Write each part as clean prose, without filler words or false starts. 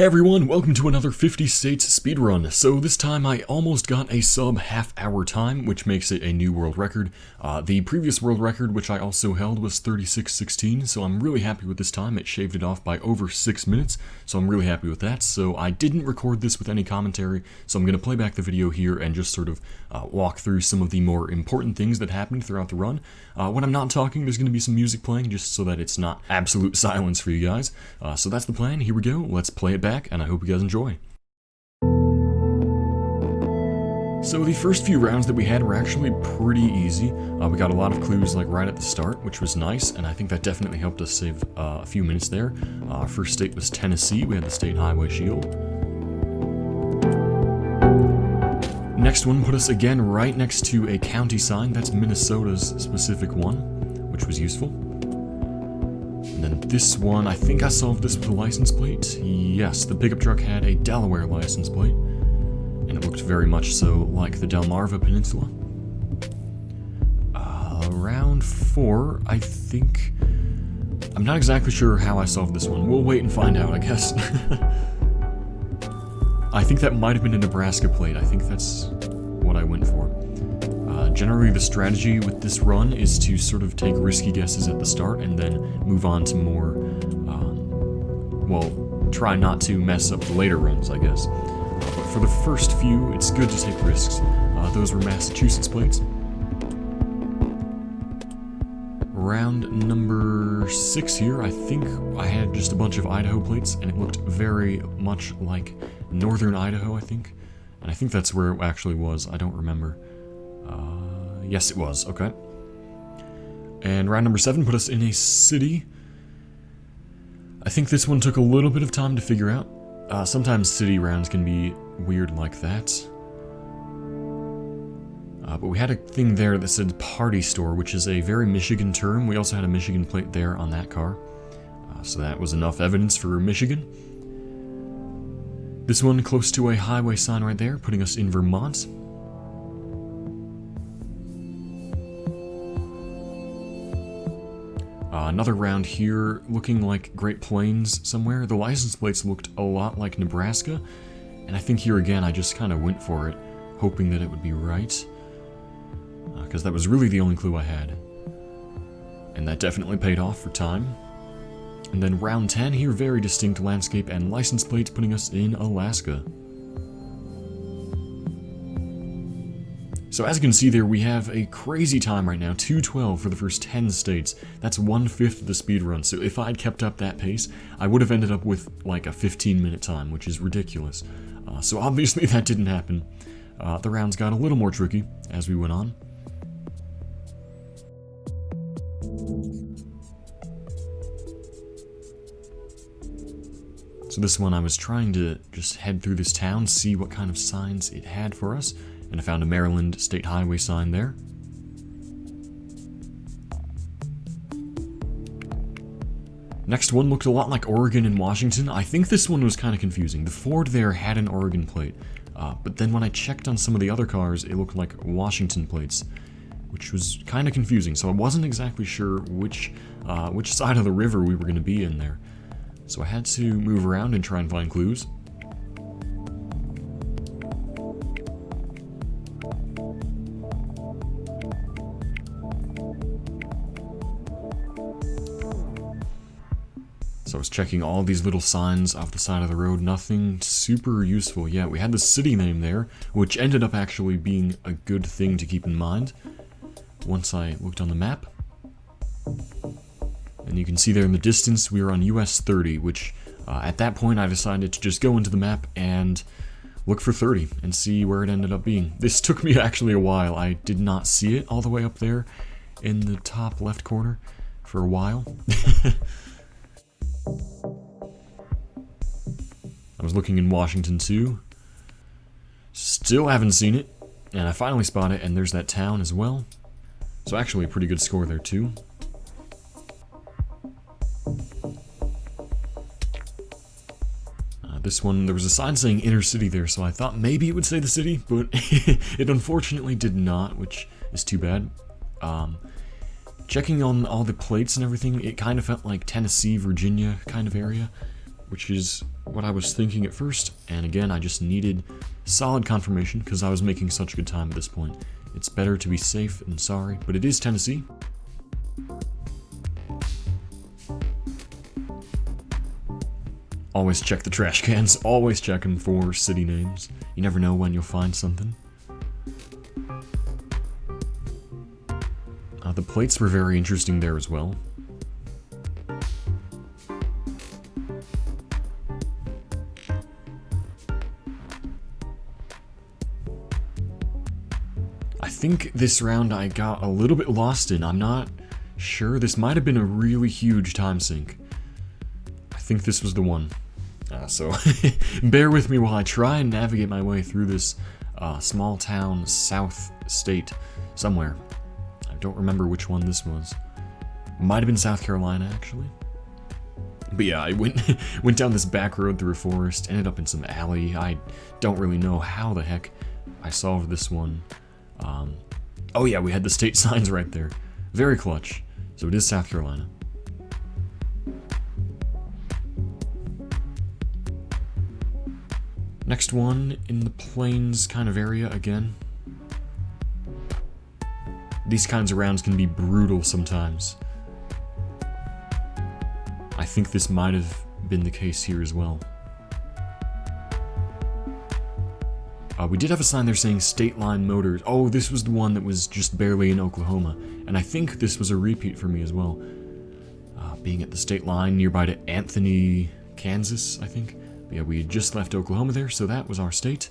Hey everyone, welcome to another 50 States speedrun. So this time I almost got a sub half-hour time, which makes it a new world record. The previous world record, which I also held, was 36:16, so I'm really happy with this time. It shaved it off by over 6 minutes, so I'm really happy with that. So I didn't record this with any commentary, so I'm going to play back the video here and just sort of walk through some of the more important things that happened throughout the run. When I'm not talking, there's going to be some music playing, just so that it's not absolute silence for you guys. So that's the plan. Here we go. Let's play it back, and I hope you guys enjoy. So the first few rounds that we had were actually pretty easy. We got a lot of clues like right at the start, which was nice, and I think that definitely helped us save a few minutes there. Our first state was Tennessee. We had the state highway shield. Next one put us again right next to a county sign. That's Minnesota's specific one, which was useful. And then this one, I think I solved this with a license plate. Yes, the pickup truck had a Delaware license plate, and it looked very much so like the Delmarva Peninsula. Round 4, I think... I'm not exactly sure how I solved this one. We'll wait and find out, I guess. I think that might have been a Nebraska plate. I think that's what I went for. Generally, the strategy with this run is to sort of take risky guesses at the start and then move on to more, well, try not to mess up the later runs, I guess. But for the first few, it's good to take risks. Those were Massachusetts plates. Round number 6 here, I think I had just a bunch of Idaho plates, and it looked very much like northern Idaho, I think. And I think that's where it actually was. I don't remember. Yes, it was. Okay. And round number 7 put us in a city. I think this one took a little bit of time to figure out. Sometimes city rounds can be weird like that. But we had a thing there that said party store, which is a very Michigan term. We also had a Michigan plate there on that car. So that was enough evidence for Michigan. This one close to a highway sign right there, putting us in Vermont. Another round here, looking like Great Plains somewhere. The license plates looked a lot like Nebraska, and I think here again I just kind of went for it, hoping that it would be right, because that was really the only clue I had. And that definitely paid off for time. And then round 10 here, very distinct landscape and license plates putting us in Alaska. So as you can see there, we have a crazy time right now, 2:12 for the first 10 states. That's 1/5 of the speed run. So if I'd kept up that pace, I would have ended up with like a 15-minute time, which is ridiculous. So obviously that didn't happen. The rounds got a little more tricky as we went on. So this one I was trying to just head through this town, see what kind of signs it had for us, and I found a Maryland state highway sign there. Next one looked a lot like Oregon and Washington. I think this one was kind of confusing. The Ford there had an Oregon plate, but then when I checked on some of the other cars, it looked like Washington plates, which was kind of confusing. So I wasn't exactly sure which side of the river we were going to be in there. So I had to move around and try and find clues. So I was checking all these little signs off the side of the road, nothing super useful. Yeah, we had the city name there, which ended up actually being a good thing to keep in mind once I looked on the map. And you can see there in the distance, we were on US 30, which at that point I decided to just go into the map and look for 30 and see where it ended up being. This took me actually a while. I did not see it all the way up there in the top left corner for a while. I was looking in Washington too. Still haven't seen it, and I finally spot it, and there's that town as well. So actually a pretty good score there too. This one, there was a sign saying inner city there, so I thought maybe it would say the city, but it unfortunately did not, which is too bad. Checking on all the plates and everything, it kind of felt like Tennessee, Virginia kind of area, which is what I was thinking at first, and again, I just needed solid confirmation because I was making such good time at this point. It's better to be safe than sorry, but it is Tennessee. Always check the trash cans, always check them for city names. You never know when you'll find something. The plates were very interesting there as well. I think this round I got a little bit lost in. I'm not sure. This might have been a really huge time sink. I think this was the one. So bear with me while I try and navigate my way through this small town south state somewhere. I don't remember which one this was. Might have been South Carolina, actually. But yeah, I went down this back road through a forest, ended up in some alley. I don't really know how the heck I solved this one. Oh yeah, we had the state signs right there. Very clutch. So it is South Carolina. Next one in the plains kind of area again. These kinds of rounds can be brutal sometimes. I think this might have been the case here as well. We did have a sign there saying State Line Motors. Oh, this was the one that was just barely in Oklahoma. And I think this was a repeat for me as well. Being at the state line nearby to Anthony, Kansas, I think. But yeah, we had just left Oklahoma there, so that was our state.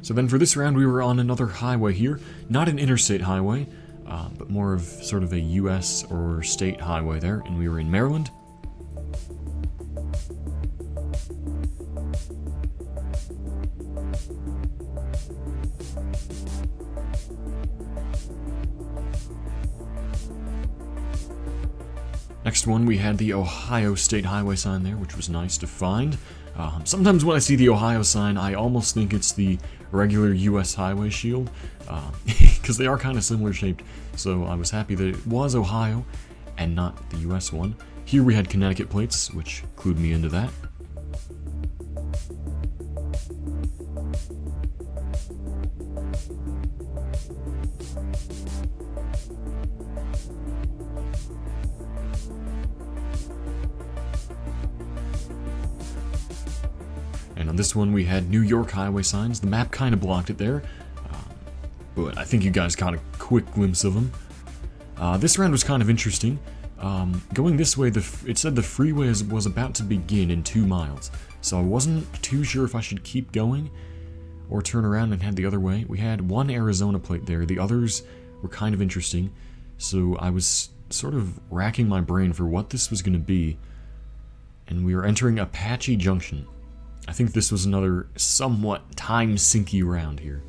So then for this round we were on another highway here, not an interstate highway, but more of sort of a US or state highway there, and we were in Maryland. Next one, we had the Ohio State Highway sign there, which was nice to find. Sometimes when I see the Ohio sign, I almost think it's the regular US highway shield, because they are kind of similar shaped, so I was happy that it was Ohio and not the US one. Here we had Connecticut plates, which clued me into that. And on this one we had New York highway signs. The map kind of blocked it there, but I think you guys got a quick glimpse of them. This round was kind of interesting. Going this way, it said the freeway was about to begin in 2 miles, so I wasn't too sure if I should keep going or turn around and head the other way. We had one Arizona plate there. The others were kind of interesting, so I was sort of racking my brain for what this was going to be, and we were entering a Patchy Junction. I think this was another somewhat time-sinky round here.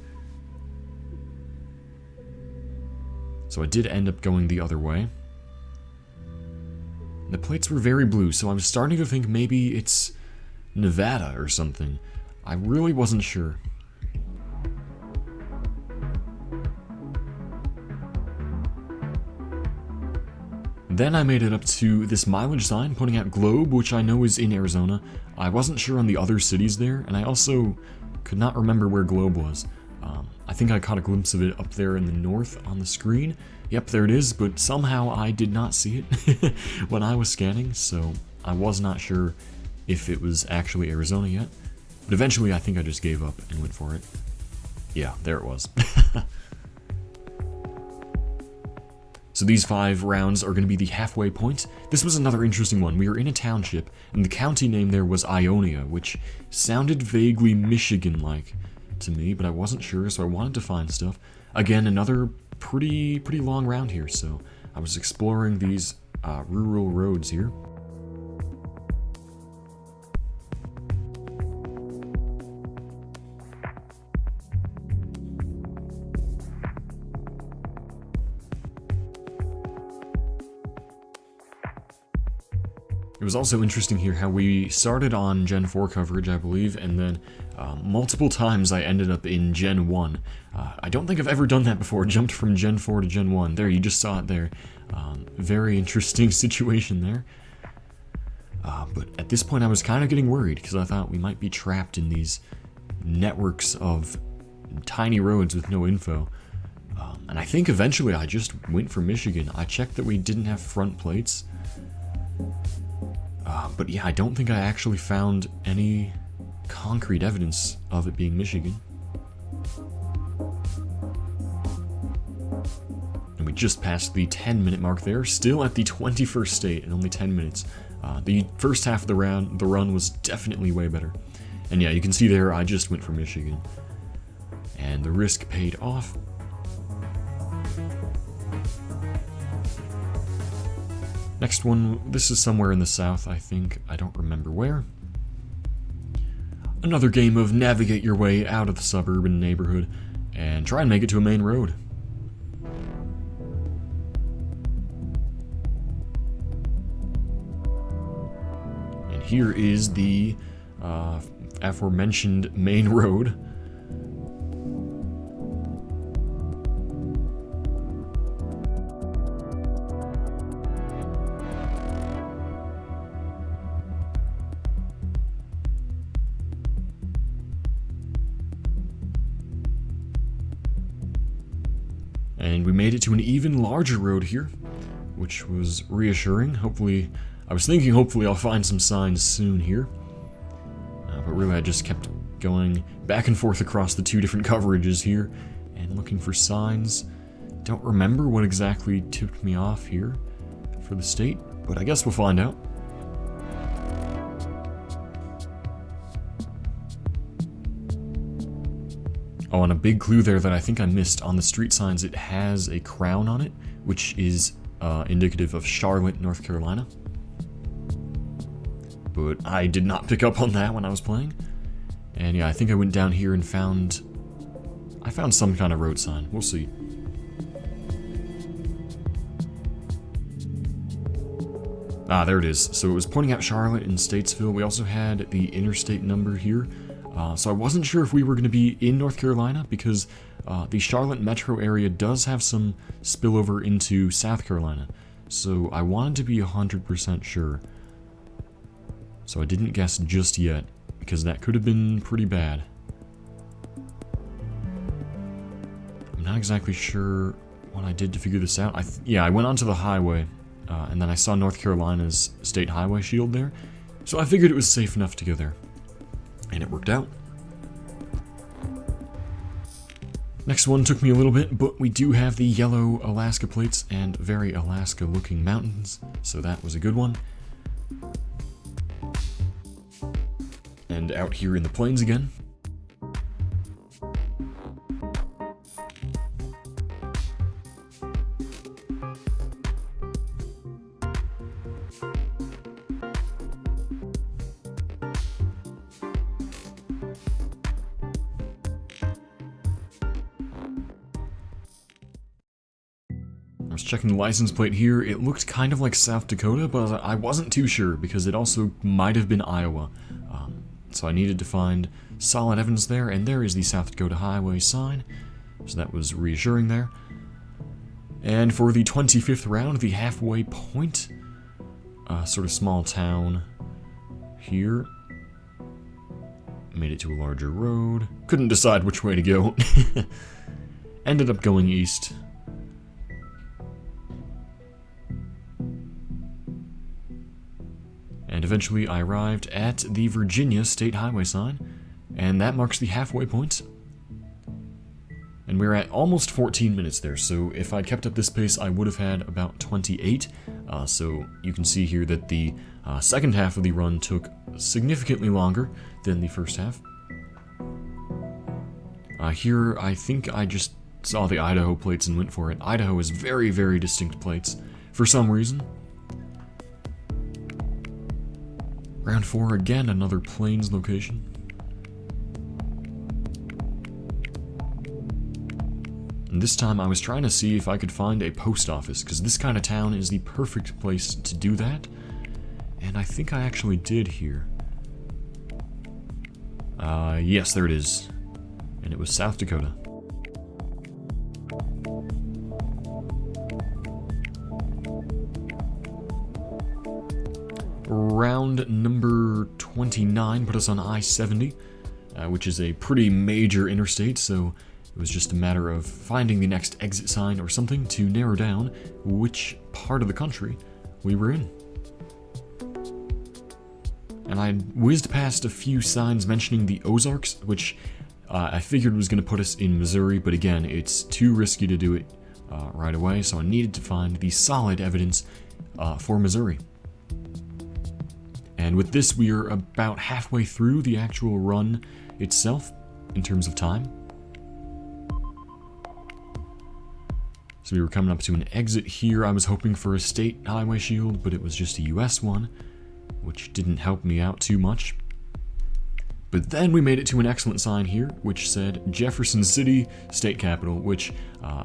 So I did end up going the other way. The plates were very blue, so I was starting to think maybe it's Nevada or something. I really wasn't sure. Then I made it up to this mileage sign pointing out Globe, which I know is in Arizona. I wasn't sure on the other cities there, and I also could not remember where Globe was. I think I caught a glimpse of it up there in the north on the screen. Yep, there it is, but somehow I did not see it when I was scanning, so I was not sure if it was actually Arizona yet. But eventually I think I just gave up and went for it. Yeah, there it was. So these 5 rounds are going to be the halfway point. This was another interesting one. We were in a township, and the county name there was Ionia, which sounded vaguely Michigan-like to me, but I wasn't sure, so I wanted to find stuff. Again, another pretty long round here, so I was exploring these rural roads here. It was also interesting here how we started on Gen 4 coverage, I believe, and then multiple times I ended up in Gen 1. I don't think I've ever done that before, jumped from Gen 4 to Gen 1. There, you just saw it there. Very interesting situation there. But at this point I was kind of getting worried, because I thought we might be trapped in these networks of tiny roads with no info. And I think eventually I just went for Michigan. I checked that we didn't have front plates. But yeah, I don't think I actually found any concrete evidence of it being Michigan. And we just passed the 10-minute mark there, still at the 21st state in only 10 minutes. The first half of the run was definitely way better. And yeah, you can see there, I just went for Michigan. And the risk paid off. Next one, this is somewhere in the south, I think. I don't remember where. Another game of navigate your way out of the suburban neighborhood and try and make it to a main road. And here is the aforementioned main road. And we made it to an even larger road here, which was reassuring. Hopefully, I was thinking hopefully I'll find some signs soon here. But really I just kept going back and forth across the two different coverages here and looking for signs. Don't remember what exactly tipped me off here for the state, but I guess we'll find out. Oh, and a big clue there that I think I missed. On the street signs, it has a crown on it, which is indicative of Charlotte, North Carolina. But I did not pick up on that when I was playing. And yeah, I think I went down here and found some kind of road sign. We'll see. Ah, there it is. So it was pointing out Charlotte and Statesville. We also had the interstate number here. So I wasn't sure if we were going to be in North Carolina, because the Charlotte metro area does have some spillover into South Carolina. So I wanted to be 100% sure. So I didn't guess just yet, because that could have been pretty bad. I'm not exactly sure what I did to figure this out. Yeah, I went onto the highway, and then I saw North Carolina's state highway shield there. So I figured it was safe enough to go there. And it worked out. Next one took me a little bit, but we do have the yellow Alaska plates and very Alaska looking mountains, so that was a good one. And out here in the plains again. I was checking the license plate here. It looked kind of like South Dakota, but I wasn't too sure because it also might have been Iowa. So I needed to find solid evidence there, and there is the South Dakota Highway sign. So that was reassuring there. And for the 25th round, the halfway point, sort of small town here. Made it to a larger road. Couldn't decide which way to go. Ended up going east. And eventually I arrived at the Virginia State Highway sign, and that marks the halfway point. And we're at almost 14 minutes there, so if I'd kept up this pace, I would have had about 28. So you can see here that the second half of the run took significantly longer than the first half. Here, I think I just saw the Idaho plates and went for it. Idaho has very, very distinct plates, for some reason. Round 4, again, another plains location. And this time I was trying to see if I could find a post office, because this kind of town is the perfect place to do that. And I think I actually did here. Yes, there it is. And it was South Dakota. Round number 29 put us on I-70, which is a pretty major interstate, so it was just a matter of finding the next exit sign or something to narrow down which part of the country we were in. And I whizzed past a few signs mentioning the Ozarks, which I figured was going to put us in Missouri, but again, it's too risky to do it right away, so I needed to find the solid evidence for Missouri. And with this, we are about halfway through the actual run itself in terms of time. So we were coming up to an exit here. I was hoping for a state highway shield, but it was just a US one, which didn't help me out too much. But then we made it to an excellent sign here, which said Jefferson City State Capital, which,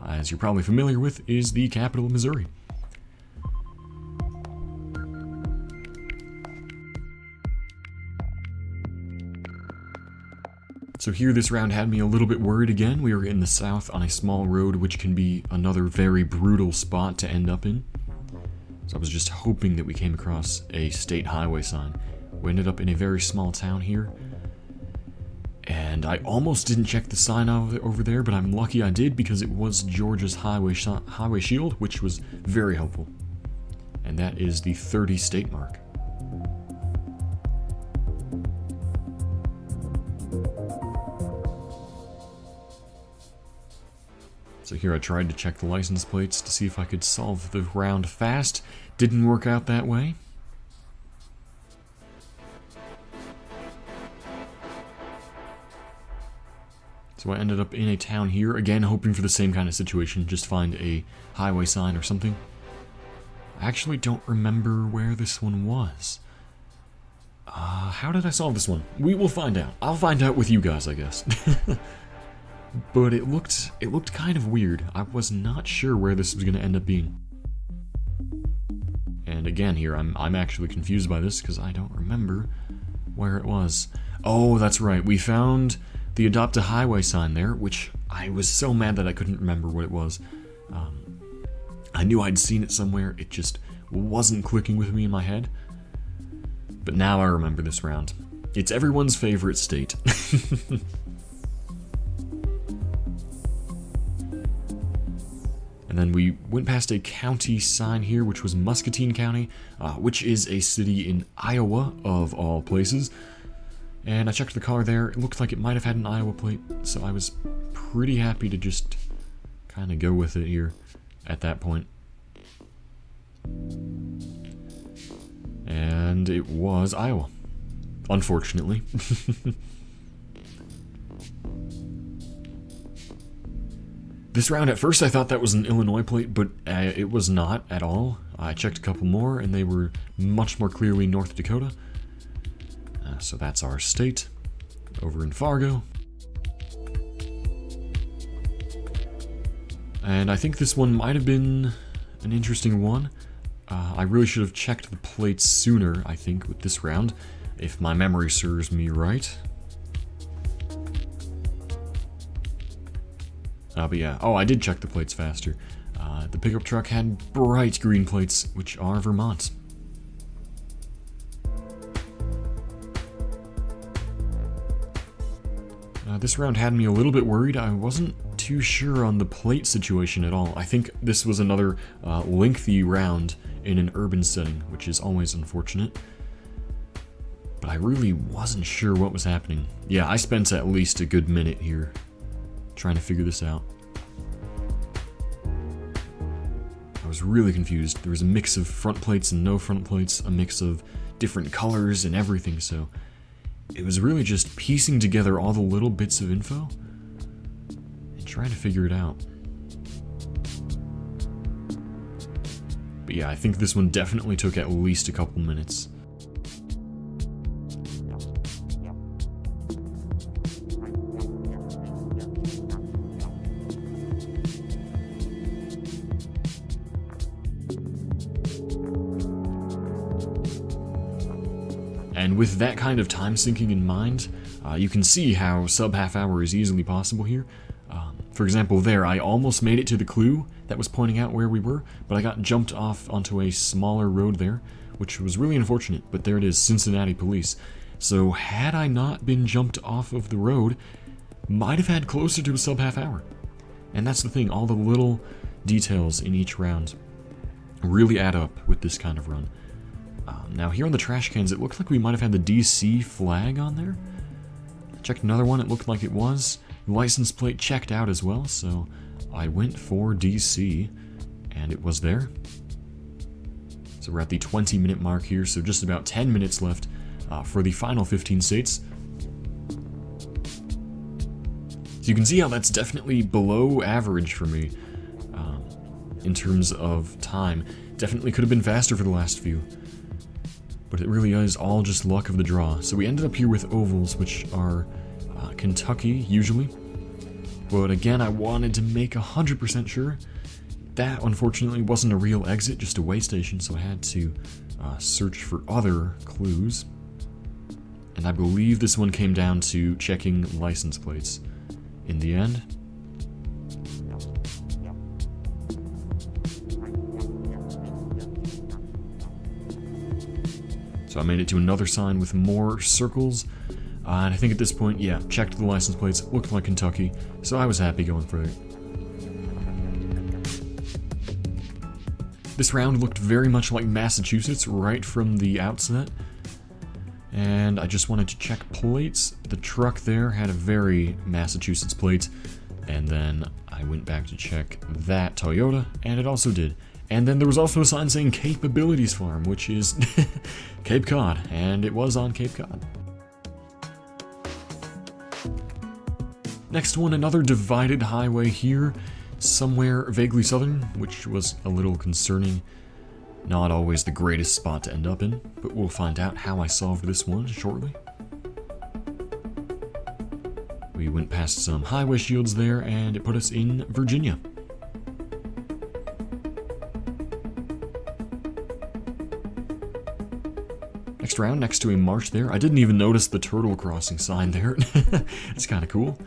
as you're probably familiar with, is the capital of Missouri. So here this round had me a little bit worried again. We were in the south on a small road, which can be another very brutal spot to end up in. So I was just hoping that we came across a state highway sign. We ended up in a very small town here. And I almost didn't check the sign over there, but I'm lucky I did because it was Georgia's highway shield, which was very helpful. And that is the 30 state mark. So here I tried to check the license plates to see if I could solve the round fast. Didn't work out that way. So I ended up in a town here, again hoping for the same kind of situation, just find a highway sign or something. I actually don't remember where this one was. How did I solve this one? We will find out. I'll find out with you guys, I guess. But it looked kind of weird. I was not sure where this was going to end up being. And again here, I'm actually confused by this because I don't remember where it was. Oh, that's right. We found the Adopt a Highway sign there, which I was so mad that I couldn't remember what it was. I knew I'd seen it somewhere. It just wasn't clicking with me in my head. But now I remember this round. It's everyone's favorite state. And then we went past a county sign here, which was Muscatine County, which is a city in Iowa, of all places. And I checked the car there. It looked like it might have had an Iowa plate, so I was pretty happy to just kind of go with it here at that point. And it was Iowa, unfortunately. This round, at first I thought that was an Illinois plate, but it was not at all. I checked a couple more, and they were much more clearly North Dakota. So that's our state, over in Fargo. And I think this one might have been an interesting one. I really should have checked the plates sooner, I think, with this round, if my memory serves me right. But yeah, oh, I did check the plates faster. The pickup truck had bright green plates, which are Vermont. This round had me a little bit worried. I wasn't too sure on the plate situation at all. I think this was another lengthy round in an urban setting, which is always unfortunate. But I really wasn't sure what was happening. Yeah, I spent at least a good minute here trying to figure this out. I was really confused. There was a mix of front plates and no front plates, a mix of different colors and everything, so it was really just piecing together all the little bits of info and trying to figure it out. But yeah, I think this one definitely took at least a couple minutes. And with that kind of time sinking in mind, you can see how sub half hour is easily possible here. For example, there, I almost made it to the clue that was pointing out where we were, but I got jumped off onto a smaller road there, which was really unfortunate, but there it is, Cincinnati police. So had I not been jumped off of the road, might have had closer to a sub half hour. And that's the thing, all the little details in each round really add up with this kind of run. Now here on the trash cans, it looked like we might have had the DC flag on there. Checked another one, it looked like it was. The license plate checked out as well, so I went for DC, and it was there. So we're at the 20-minute mark here, so just about 10 minutes left for the final 15 states. So you can see how that's definitely below average for me in terms of time. Definitely could have been faster for the last few. But it really is all just luck of the draw. So we ended up here with ovals, which are Kentucky, usually. But again, I wanted to make 100% sure. That, unfortunately, wasn't a real exit, just a way station, so I had to search for other clues. And I believe this one came down to checking license plates in the end. So I made it to another sign with more circles, and I think at this point, yeah, checked the license plates, looked like Kentucky, so I was happy going for it. This round looked very much like Massachusetts right from the outset, and I just wanted to check plates. The truck there had a very Massachusetts plate, and then I went back to check that Toyota, and it also did. And then there was also a sign saying Capabilities Farm, which is Cape Cod, and it was on Cape Cod. Next one, another divided highway here, somewhere vaguely southern, which was a little concerning. Not always the greatest spot to end up in, but we'll find out how I solved this one shortly. We went past some highway shields there, and it put us in Virginia. Next round, next to a marsh there. I didn't even notice the turtle crossing sign there. It's kind of cool.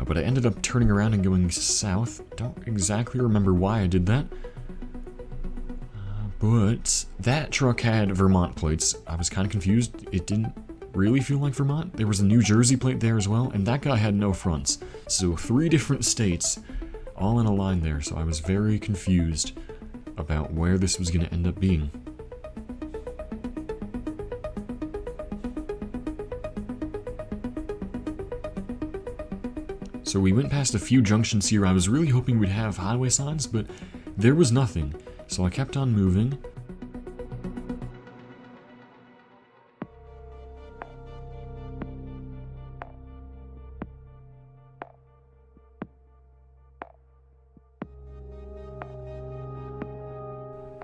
But I ended up turning around and going south. Don't exactly remember why I did that. But that truck had Vermont plates. I was kind of confused. It didn't really feel like Vermont. There was a New Jersey plate there as well, and that guy had no fronts. So 3 different states all in a line there. So I was very confused about where this was going to end up being. So we went past a few junctions here. I was really hoping we'd have highway signs, but there was nothing. So I kept on moving.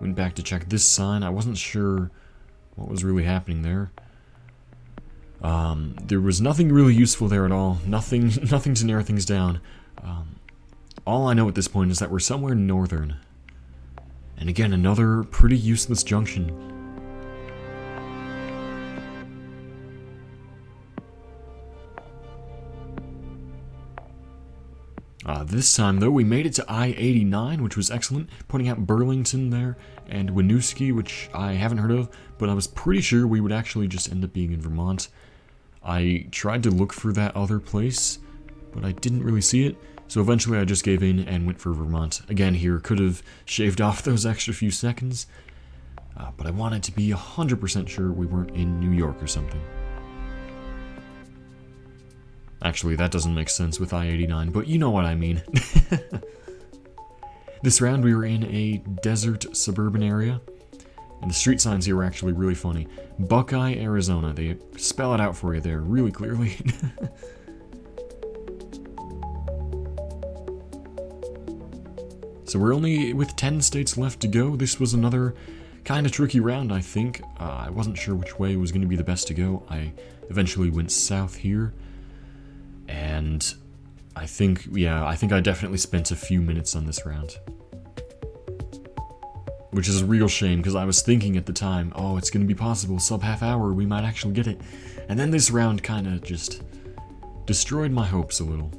Went back to check this sign. I wasn't sure what was really happening there. There was nothing really useful there at all. Nothing to narrow things down. All I know at this point is that we're somewhere northern. And again, another pretty useless junction. This time, though, we made it to I-89, which was excellent, pointing out Burlington there, and Winooski, which I haven't heard of, but I was pretty sure we would actually just end up being in Vermont. I tried to look for that other place, but I didn't really see it, so eventually I just gave in and went for Vermont. Again here, could have shaved off those extra few seconds, but I wanted to be 100% sure we weren't in New York or something. Actually, that doesn't make sense with I-89, but you know what I mean. This round we were in a desert suburban area, and the street signs here were actually really funny. Buckeye, Arizona. They spell it out for you there really clearly. So we're only with 10 states left to go. This was another kind of tricky round, I think. I wasn't sure which way was going to be the best to go. I eventually went south here. And I think I definitely spent a few minutes on this round. which is a real shame because I was thinking at the time, oh, it's going to be possible, sub half hour, we might actually get it. And then this round kind of just destroyed my hopes a little.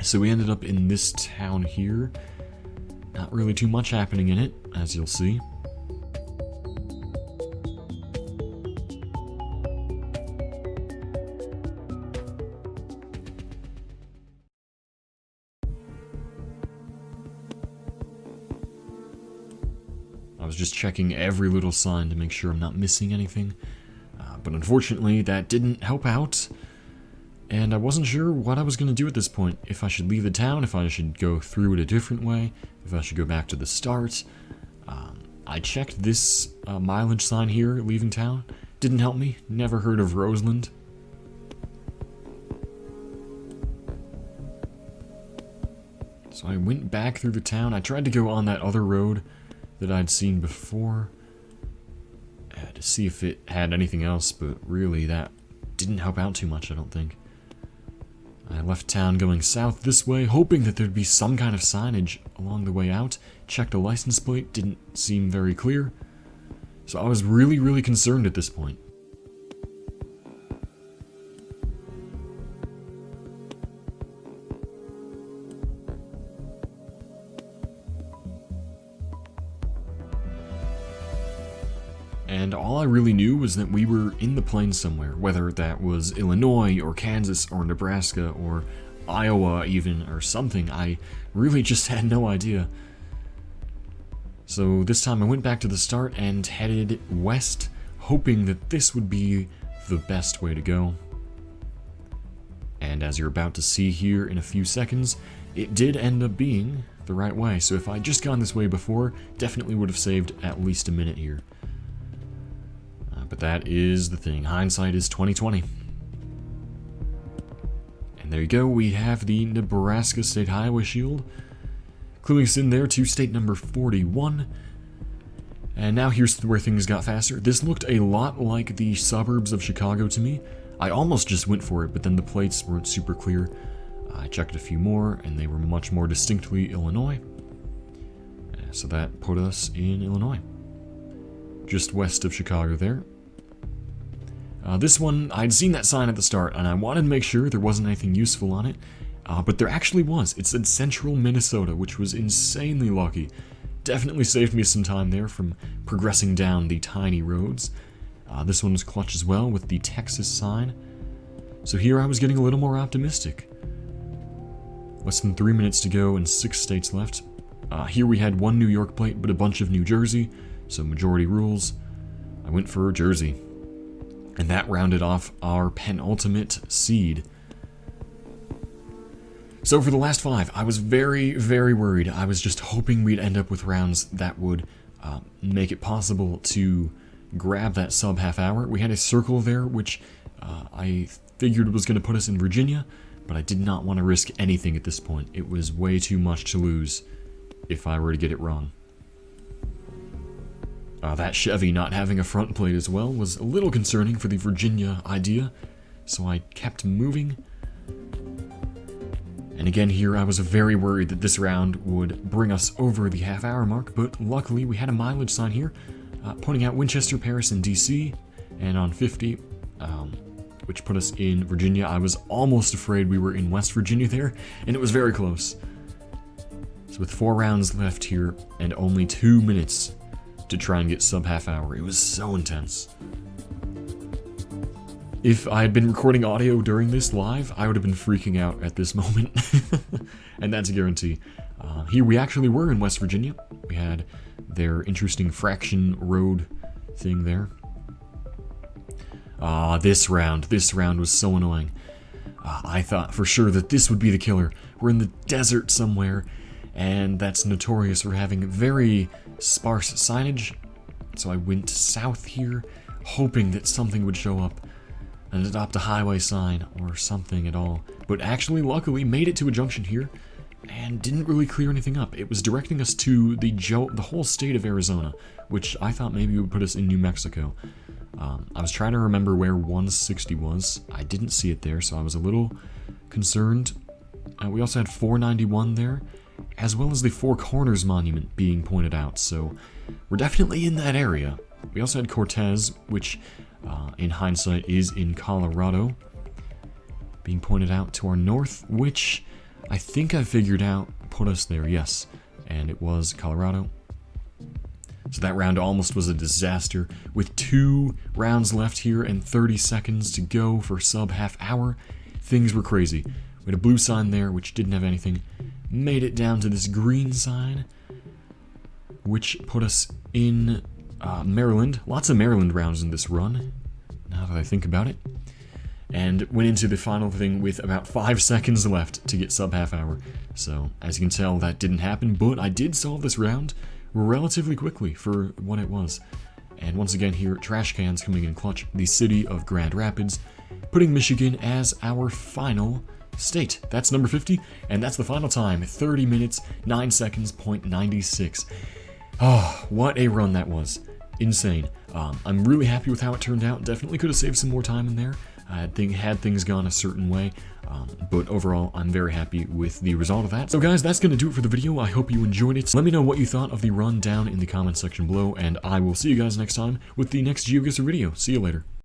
So we ended up in this town here. Not really too much happening in it, as you'll see. I was just checking every little sign to make sure I'm not missing anything. But unfortunately, that didn't help out. And I wasn't sure what I was going to do at this point. If I should leave the town, if I should go through it a different way, if I should go back to the start. I checked this mileage sign here, leaving town. Didn't help me. Never heard of Roseland. So I went back through the town. I tried to go on that other road that I'd seen before to see if it had anything else, but really that didn't help out too much, I don't think. I left town going south this way, hoping that there'd be some kind of signage along the way out. Checked the license plate, didn't seem very clear. So I was really concerned at this point. And all I really knew was that we were in the plains somewhere, whether that was Illinois or Kansas or Nebraska or Iowa even or something. I really just had no idea. So this time I went back to the start and headed west, hoping that this would be the best way to go. And as you're about to see here in a few seconds, it did end up being the right way. So if I'd just gone this way before, definitely would have saved at least a minute here. But that is the thing. Hindsight is 20/20. And there you go. We have the Nebraska State Highway Shield. Cluing us in there to state number 41. And now here's where things got faster. This looked a lot like the suburbs of Chicago to me. I almost just went for it, but then the plates weren't super clear. I checked a few more, and they were much more distinctly Illinois. So that put us in Illinois. Just west of Chicago there. This one, I'd seen that sign at the start, and I wanted to make sure there wasn't anything useful on it, but there actually was. It said Central Minnesota, which was insanely lucky. Definitely saved me some time there from progressing down the tiny roads. This one was clutch as well with the Texas sign. So here I was getting a little more optimistic. Less than 3 minutes to go and 6 states left. Here we had 1 New York plate, but a bunch of New Jersey, so majority rules. I went for Jersey. And that rounded off our penultimate seed. So for the last 5, I was very worried. I was just hoping we'd end up with rounds that would make it possible to grab that sub half hour. We had a circle there, which I figured was going to put us in Virginia, but I did not want to risk anything at this point. It was way too much to lose if I were to get it wrong. That Chevy not having a front plate as well was a little concerning for the Virginia idea, so I kept moving. And again here I was very worried that this round would bring us over the half hour mark, but luckily we had a mileage sign here pointing out Winchester, Paris, and DC, and on 50, which put us in Virginia. I was almost afraid we were in West Virginia there, and it was very close. So with 4 rounds left here and only 2 minutes to try and get sub half hour. It was so intense. If I had been recording audio during this live, I would have been freaking out at this moment. And that's a guarantee. Here we actually were in West Virginia. We had their interesting fraction road thing there. This round was so annoying. I thought for sure that this would be the killer. We're in the desert somewhere, and that's notorious for having very sparse signage. So I went south here, hoping that something would show up and adopt a highway sign or something at all. But actually, luckily, made it to a junction here and didn't really clear anything up. It was directing us to the whole state of Arizona, which I thought maybe would put us in New Mexico. I was trying to remember where 160 was. I didn't see it there, so I was a little concerned. We also had 491 there, as well as the Four Corners Monument being pointed out, so we're definitely in that area. We also had Cortez, which in hindsight is in Colorado, being pointed out to our north, which I think I figured out put us there, yes, and it was Colorado. So that round almost was a disaster, with 2 rounds left here and 30 seconds to go for sub half hour. Things were crazy. We had a blue sign there, which didn't have anything. Made it down to this green sign, which put us in Maryland. Lots of Maryland rounds in this run, now that I think about it. And went into the final thing with about 5 seconds left to get sub half hour. So, as you can tell, that didn't happen, but I did solve this round relatively quickly for what it was. And once again here, trash cans coming in clutch, the city of Grand Rapids, putting Michigan as our final state. That's number 50, and that's the final time, 30 minutes, 9 seconds, .96. Oh, what a run that was. Insane. I'm really happy with how it turned out. Definitely could have saved some more time in there. Had things gone a certain way, but overall, I'm very happy with the result of that. So guys, that's going to do it for the video. I hope you enjoyed it. Let me know what you thought of the run down in the comment section below, and I will see you guys next time with the next GeoGuessr video. See you later.